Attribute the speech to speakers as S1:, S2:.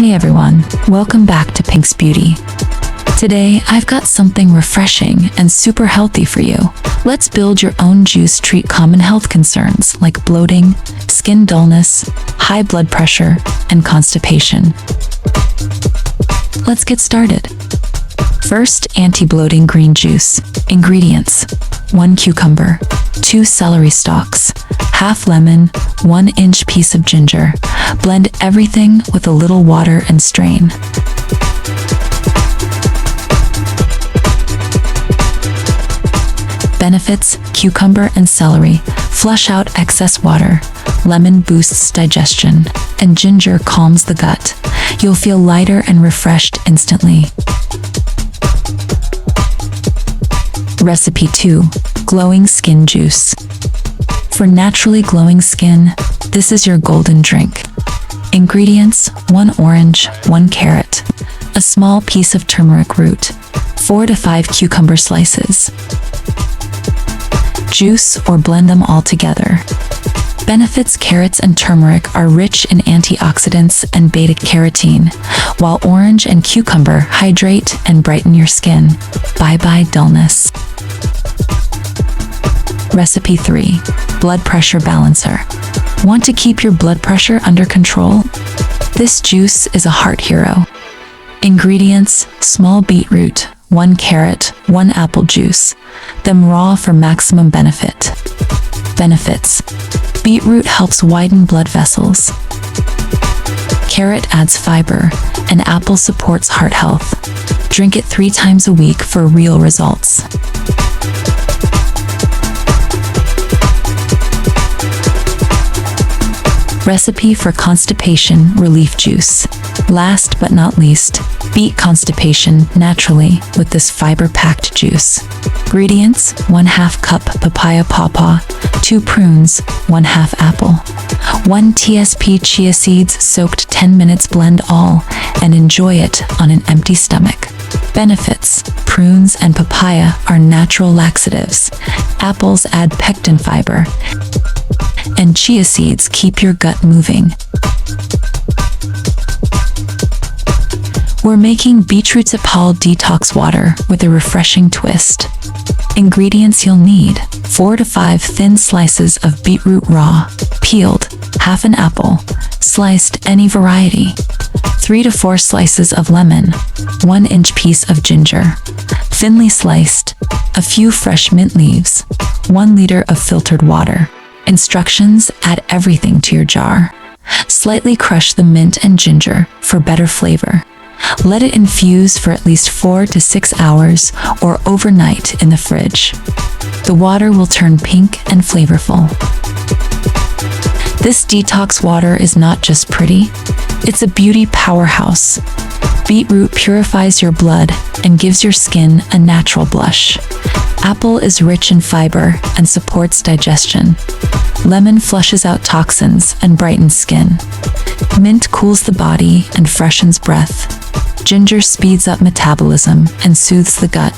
S1: Hey everyone, welcome back to Pink's Beauty. Today, I've got something refreshing and super healthy for you. Let's build your own juice, treat common health concerns like bloating, skin dullness, high blood pressure, and constipation. Let's get started. First, anti-bloating green juice. Ingredients: 1 cucumber, 2 celery stalks, half lemon, 1-inch piece of ginger. Blend everything with a little water and strain. Benefits: cucumber and celery flush out excess water, lemon boosts digestion, and ginger calms the gut. You'll feel lighter and refreshed instantly. Recipe 2. Glowing skin juice. For naturally glowing skin, this is your golden drink. Ingredients: 1 orange, 1 carrot, a small piece of turmeric root, 4 to 5 cucumber slices. Juice or blend them all together. Benefits: carrots and turmeric are rich in antioxidants and beta-carotene, while orange and cucumber hydrate and brighten your skin. Bye-bye dullness. Recipe 3. Blood pressure balancer. Want to keep your blood pressure under control? This juice is a heart hero. Ingredients: small beetroot, 1 carrot, 1 apple juice. Them raw for maximum benefit. Benefits: beetroot helps widen blood vessels. Carrot adds fiber, and apple supports heart health. Drink it 3 times a week for real results. Recipe for constipation relief juice. Last but not least, beat constipation naturally with this fiber-packed juice. Ingredients: 1/2 cup papaya pawpaw, 2 prunes, 1/2 apple, 1 tsp chia seeds soaked 10 minutes. Blend all and enjoy it on an empty stomach. Benefits: prunes and papaya are natural laxatives. Apples add pectin fiber, and chia seeds keep your gut moving. We're making beautytips detox water with a refreshing twist. Ingredients you'll need: 4 to 5 thin slices of beetroot raw, peeled, half an apple, sliced any variety, 3 to 4 slices of lemon, 1-inch piece of ginger, thinly sliced, a few fresh mint leaves, 1 liter of filtered water. Instructions: add everything to your jar. Slightly crush the mint and ginger for better flavor. Let it infuse for at least 4 to 6 hours or overnight in the fridge. The water will turn pink and flavorful. This detox water is not just pretty, it's a beauty powerhouse. Beetroot purifies your blood and gives your skin a natural blush. Apple is rich in fiber and supports digestion. Lemon flushes out toxins and brightens skin. Mint cools the body and freshens breath. Ginger speeds up metabolism and soothes the gut.